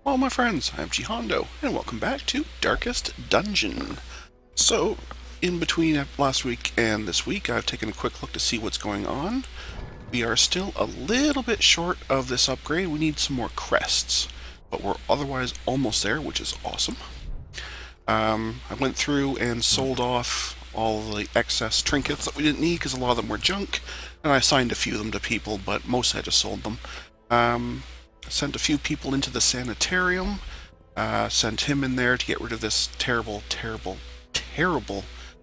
Hello my friends, I'm GHondo, and welcome back to Darkest Dungeon. So, in between last week and this week, I've taken a quick look to see what's going on. We are still a little bit short of this upgrade. We need some more crests, but we're otherwise almost there, which is awesome. I went through and sold off all the excess trinkets that we didn't need because a lot of them were junk, and I assigned a few of them to people, but most I just sold them. Sent a few people into the sanitarium, sent him in there to get rid of this terrible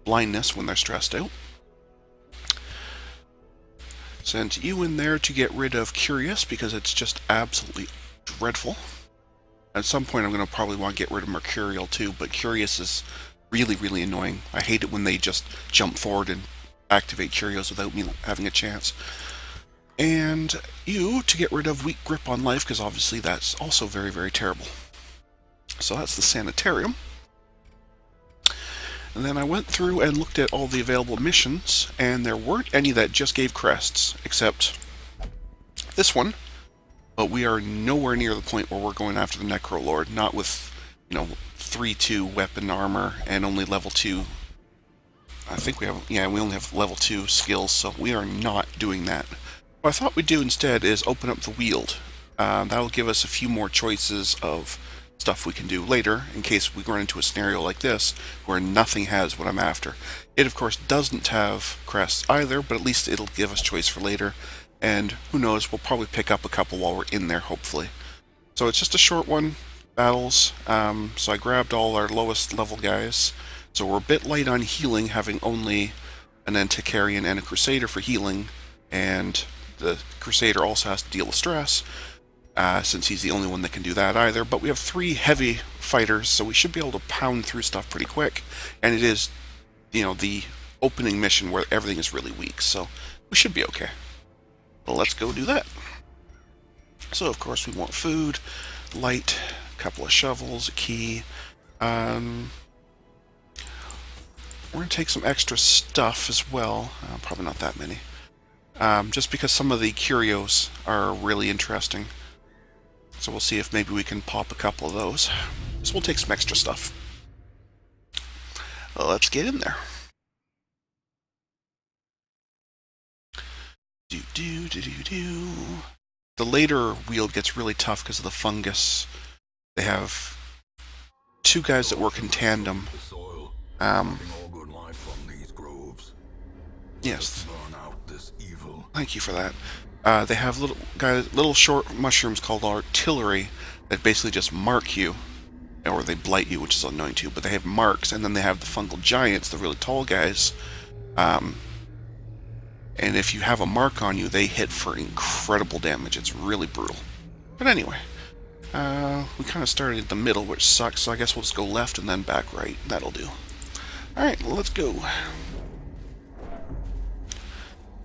blindness when they're stressed out. Sent you in there to get rid of Curious because it's just absolutely dreadful. At some point I'm going to probably want to get rid of Mercurial too, but Curious is really annoying. I hate it when they just jump forward and activate Curios without me having a chance. And you to get rid of Weak Grip on Life, because obviously that's also very terrible. So that's the sanitarium. And then I went through and looked at all the available missions, and there weren't any that just gave crests, except this one. But we are nowhere near the point where we're going after the Necro Lord, not with, 3-2 weapon armor and only level 2. I think we have, we only have level 2 skills, so we are not doing that. What I thought we'd do instead is open up the Weald. That'll give us a few more choices of stuff we can do later, in case we run into a scenario like this, where nothing has what I'm after. It, of course, doesn't have crests either, but at least it'll give us choice for later, and who knows, we'll probably pick up a couple while we're in there, hopefully. So it's just a short one, battles, so I grabbed all our lowest level guys, so we're a bit light on healing, having only an Antiquarian and a Crusader for healing, and the Crusader also has to deal with stress, since he's the only one that can do that either. But we have 3 heavy fighters, so we should be able to pound through stuff pretty quick. And it is, the opening mission where everything is really weak, so we should be okay. Well, let's go do that. So, of course, we want food, light, a couple of shovels, a key. We're going to take some extra stuff as well. Probably not that many. Just because some of the curios are really interesting. So we'll see if maybe we can pop a couple of those. So we'll take some extra stuff. Let's get in there. The later Weald gets really tough because of the fungus. They have 2 guys that work in tandem. Yes. Thank you for that. They have little short mushrooms called artillery that basically just mark you, or they blight you, which is annoying too. But they have marks, and then they have the fungal giants, the really tall guys. And if you have a mark on you, they hit for incredible damage. It's really brutal. But anyway, we kind of started at the middle, which sucks. So I guess we'll just go left and then back right. That'll do. All right, let's go.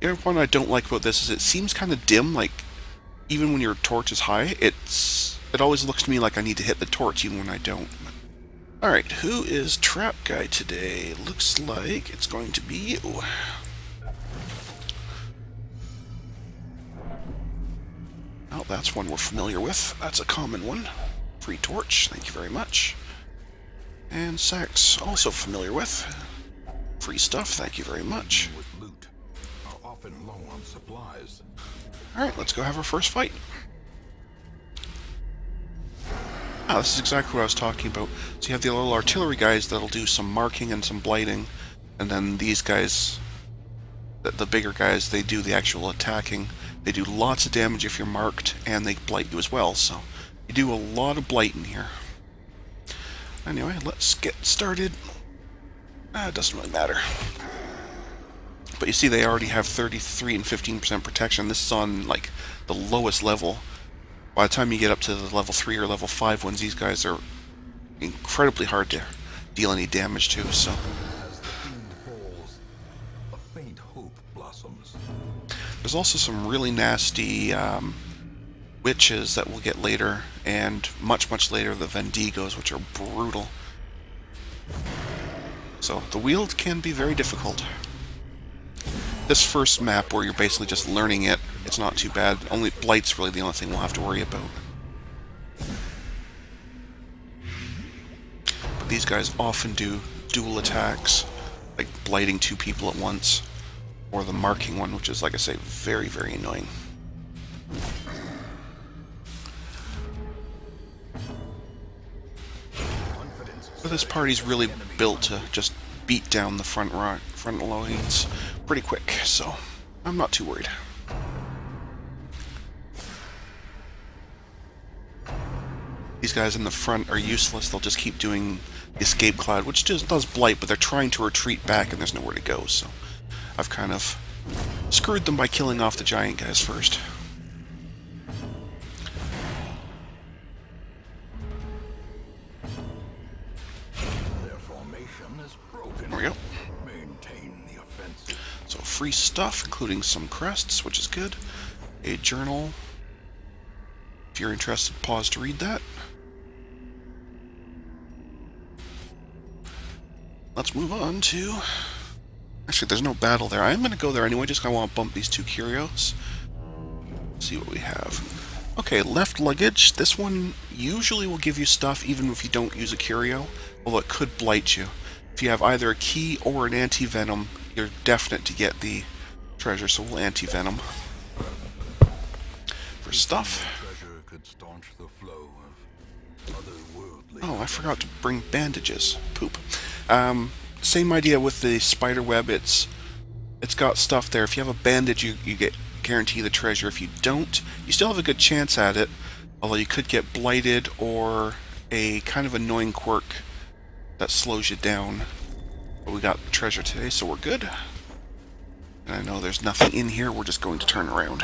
The other one I don't like about this is it seems kind of dim, like, even when your torch is high, it always looks to me like I need to hit the torch even when I don't. Alright, who is Trap Guy today? Looks like it's going to be you. Oh, that's one we're familiar with. That's a common one. Free torch, thank you very much. And Sax, also familiar with. Free stuff, thank you very much. Low on supplies. Alright, let's go have our first fight. This is exactly what I was talking about. So you have the little artillery guys that'll do some marking and some blighting, and then these guys, the bigger guys, they do the actual attacking. They do lots of damage if you're marked, and they blight you as well, so you do a lot of blighting here. Anyway, let's get started. It doesn't really matter. But you see they already have 33 and 15% protection. This is on, like, the lowest level. By the time you get up to the level 3 or level 5 ones, these guys are incredibly hard to deal any damage to, so. As the fiend falls, a faint hope blossoms. There's also some really nasty witches that we'll get later, and much later the Vendigos, which are brutal. So the Weald can be very difficult. This first map where you're basically just learning it, it's not too bad. Only Blight's really the only thing we'll have to worry about. these guys often do dual attacks, like blighting 2 people at once, or the marking one, which is, like I say, very, very annoying. But this party's really built to just beat down the front lines pretty quick, so I'm not too worried. These guys in the front are useless. They'll just keep doing Escape Cloud, which just does blight, but they're trying to retreat back and there's nowhere to go, so I've kind of screwed them by killing off the giant guys first. There we go. So free stuff, including some crests, which is good. A journal. If you're interested, pause to read that. Let's move on to... Actually, there's no battle there. I am going to go there anyway, just because I want to bump these 2 curios. See what we have. Okay, left luggage. This one usually will give you stuff even if you don't use a curio, although it could blight you. If you have either a key or an anti-venom, you're definite to get the treasure, so we'll anti-venom. For stuff. Oh, I forgot to bring bandages. Poop. Same idea with the spider web. It's got stuff there. If you have a bandage, you get guarantee the treasure. If you don't, you still have a good chance at it, although you could get blighted or a kind of annoying quirk that slows you down. But we got treasure today, so we're good. And I know there's nothing in here. We're just going to turn around.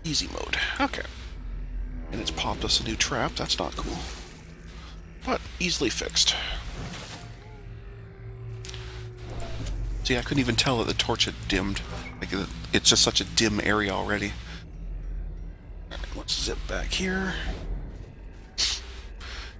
Easy mode. Okay. And it's popped us a new trap. That's not cool. But easily fixed. See, I couldn't even tell that the torch had dimmed. Like, it's just such a dim area already. Alright, let's zip back here.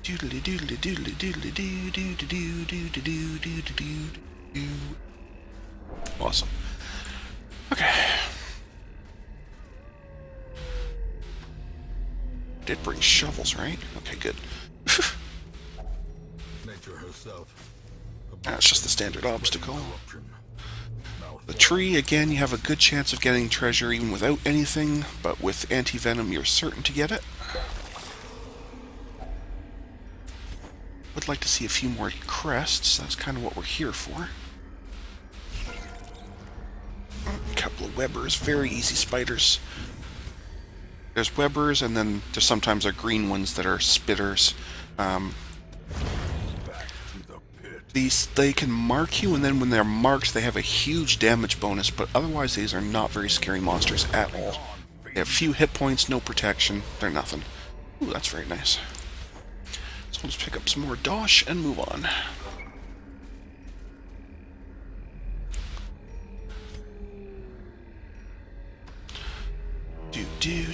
Doodly doodly doodly doodly doo doo doo doo doo doo doo doo doo. Awesome. Okay. Did bring shovels, right? Okay, good. Nature herself. That's just the standard obstacle. The tree, again, you have a good chance of getting treasure even without anything, but with anti-venom you're certain to get it. Would like to see a few more crests. That's kind of what we're here for. A couple of webbers, very easy spiders. There's webbers, and then there's sometimes our green ones that are spitters. They can mark you, and then when they're marked, they have a huge damage bonus, but otherwise these are not very scary monsters at all. They have few hit points, no protection, they're nothing. Ooh, that's very nice. So we'll just pick up some more dosh and move on. Do.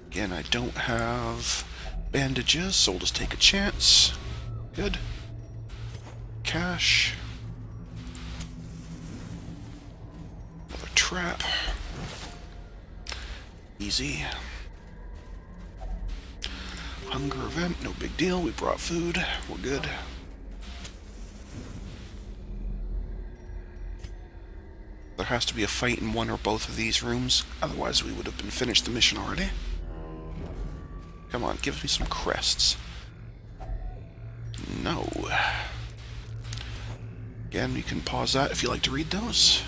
Again, I don't have bandages, so we'll just take a chance. Good. Cash. Another trap. Easy. Hunger event, no big deal. We brought food. We're good. There has to be a fight in one or both of these rooms, otherwise we would have been finished the mission already. Come on, give me some crests. No. Again, you can pause that if you like to read those.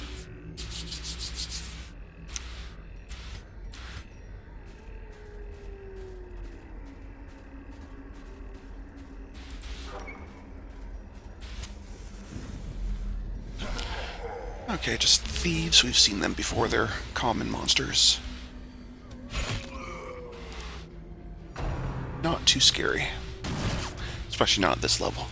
Okay, just thieves. We've seen them before. They're common monsters. Not too scary. Especially not at this level.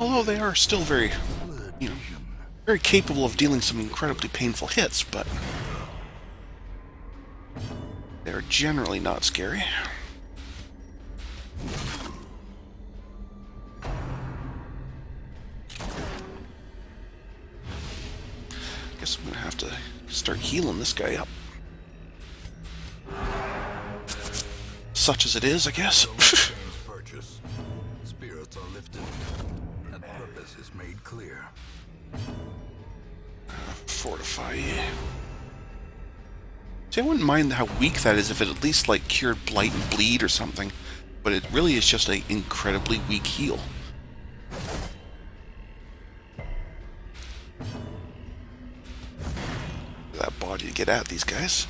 Although they are still very, very capable of dealing some incredibly painful hits, but they're generally not scary. Guess I'm gonna have to start healing this guy up. Such as it is, I guess. Purchase. Spirits are lifted, and purpose is made clear. Fortify. See, I wouldn't mind how weak that is if it at least, like, cured blight and bleed or something. But it really is just an incredibly weak heal. That body to get at these guys.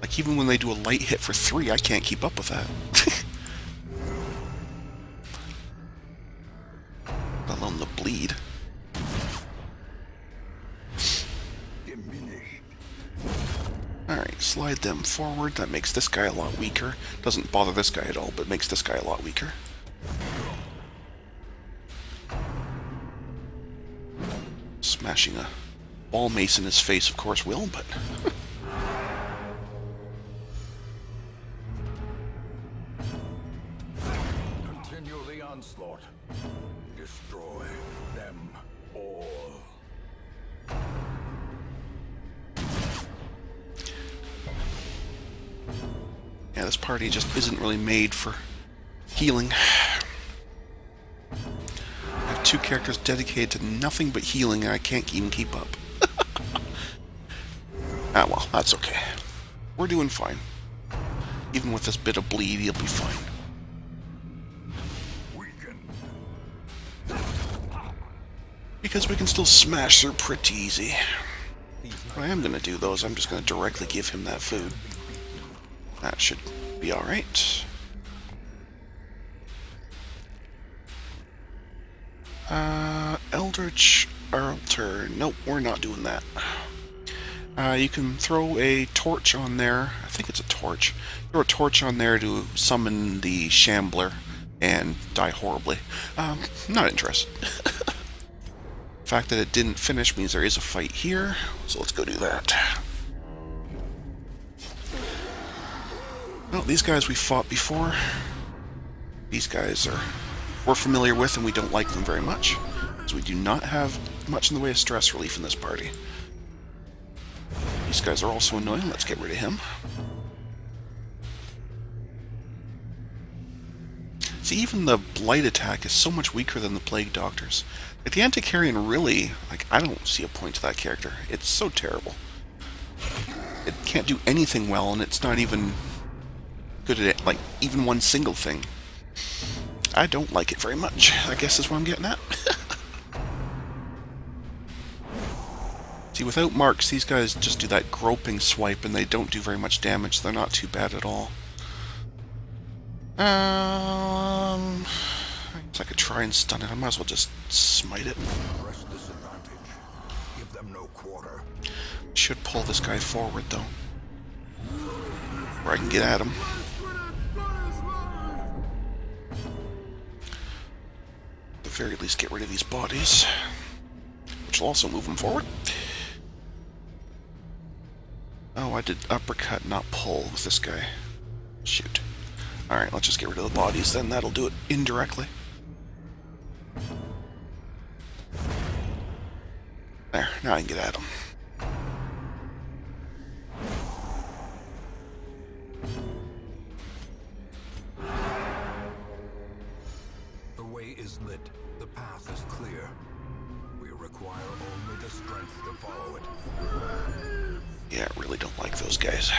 Like, even when they do a light hit for 3, I can't keep up with that. Let alone the bleed. Alright, slide them forward. That makes this guy a lot weaker. Doesn't bother this guy at all, but makes this guy a lot weaker. Smashing a ball mace in his face, of course, will, but... Continue the onslaught. Destroy them all. Yeah, this party just isn't really made for healing. I have 2 characters dedicated to nothing but healing, and I can't even keep up. Ah, well, that's okay. We're doing fine. Even with this bit of bleed, he'll be fine. Because we can still smash through pretty easy. What I am going to do, though, is I'm just going to directly give him that food. That should be alright. Eldritch Altar. Nope, we're not doing that. You can throw a torch on there. I think it's a torch. Throw a torch on there to summon the Shambler and die horribly. Not interested. The fact that it didn't finish means there is a fight here, so let's go do that. Well, these guys we fought before. These guys we're familiar with, and we don't like them very much, so we do not have much in the way of stress relief in this party. These guys are also annoying. Let's get rid of him. See, even the Blight attack is so much weaker than the Plague Doctor's. Like, the Antiquarian really, like, I don't see a point to that character. It's so terrible. It can't do anything well, and it's not even good at it, like, even one single thing. I don't like it very much, I guess is what I'm getting at. See, without marks, these guys just do that groping swipe, and they don't do very much damage. They're not too bad at all. I guess I could try and stun it. I might as well just smite it. Press disadvantage. Give them no quarter. Should pull this guy forward, though. Where I can get at him. At the very least, get rid of these bodies. Which will also move them forward. Oh, I did uppercut, not pull with this guy. Shoot. Alright, let's just get rid of the bodies then. That'll do it indirectly. There, now I can get at him. The way is lit. The path is clear. We require only the strength to follow it. Yeah, I really don't like those guys.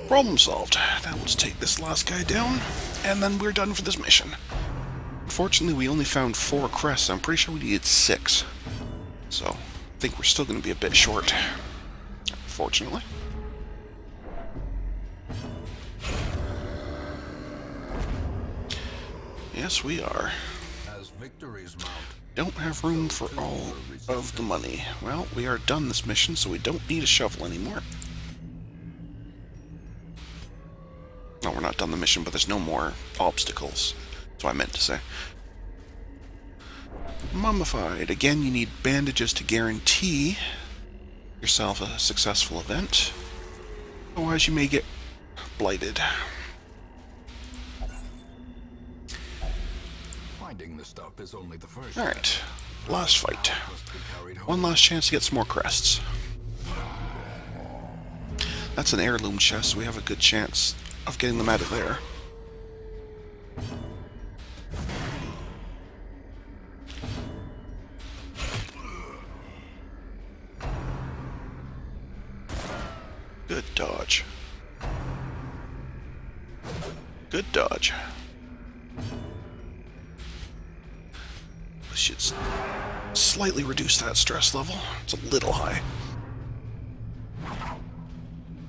Problem solved. Now let's take this last guy down, and then we're done for this mission. Unfortunately, we only found 4 crests. I'm pretty sure we needed 6. So, I think we're still going to be a bit short. Unfortunately. Yes, we are. As victories mount, Don't have room for all of the money. Well, we are done this mission, so we don't need a shovel anymore. No, we're not done the mission, but there's no more obstacles. That's what I meant to say. Mummified. Again, you need bandages to guarantee yourself a successful event. Otherwise, you may get blighted. Finding the stuff is only the first. Alright, last fight. Must be carried home. One last chance to get some more crests. That's an heirloom chest, so we have a good chance of getting them out of there. Good dodge. Good dodge. We should slightly reduce that stress level. It's a little high.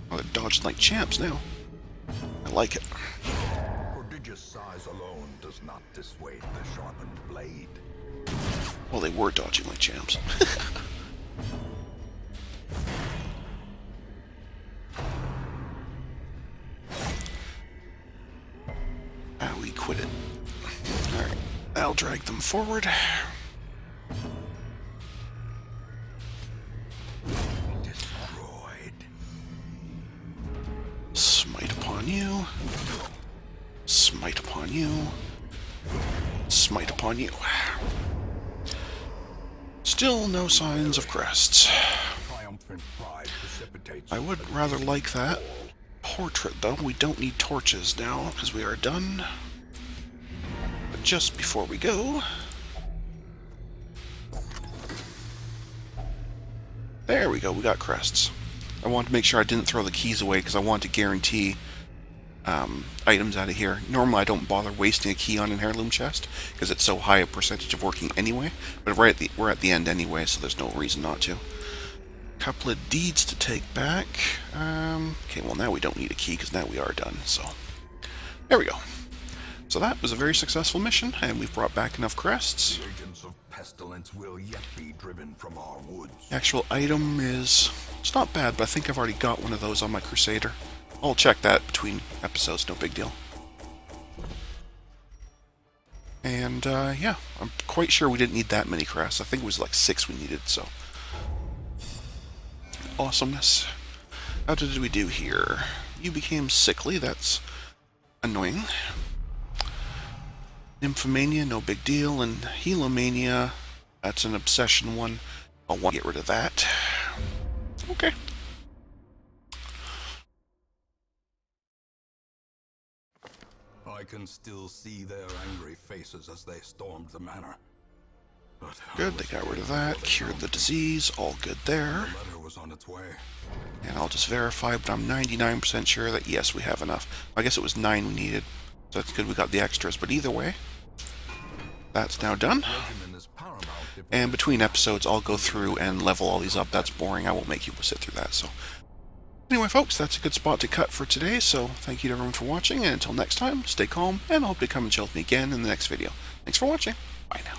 Oh, they're dodging like champs now. I like it. Prodigious size alone does not dissuade the sharpened blade. Well, they were dodging like champs. Ah, we quit it. Alright, I'll drag them forward. Destroyed. Smite upon you. Smite upon you. Smite upon you. Still no signs of crests. Triumphant pride precipitates. I would rather like that portrait, though. We don't need torches now, because we are done. But just before we go... There we go, we got crests. I wanted to make sure I didn't throw the keys away, because I want to guarantee items out of here. Normally I don't bother wasting a key on an heirloom chest, because it's so high a percentage of working anyway. But we're at the end anyway, so there's no reason not to. Couple of deeds to take back. Okay, well now we don't need a key because now we are done, so there we go. So that was a very successful mission, and we've brought back enough crests. The agents of pestilence will yet be driven from our woods. The actual item is... it's not bad, but I think I've already got one of those on my Crusader. I'll check that between episodes, no big deal. And yeah, I'm quite sure we didn't need that many crests. I think it was like 6 we needed, so... Awesomeness. How did we do here? You became sickly, that's annoying. Nymphomania, no big deal, and Helomania, that's an obsession one. I'll want to get rid of that. Okay. I can still see their angry faces as they stormed the manor. But Good, they got rid of that, cured the disease, all good there. the letter was on its way. And I'll just verify, but I'm 99% sure that yes, we have enough. I guess it was 9 we needed, so that's good we got the extras, but either way, that's now done. Regimen is paramount if And between episodes, I'll go through and level all these up. That's boring, I won't make you sit through that, so... Anyway, folks, that's a good spot to cut for today, so thank you to everyone for watching, and until next time, stay calm, and I hope you come and chill with me again in the next video. Thanks for watching. Bye now.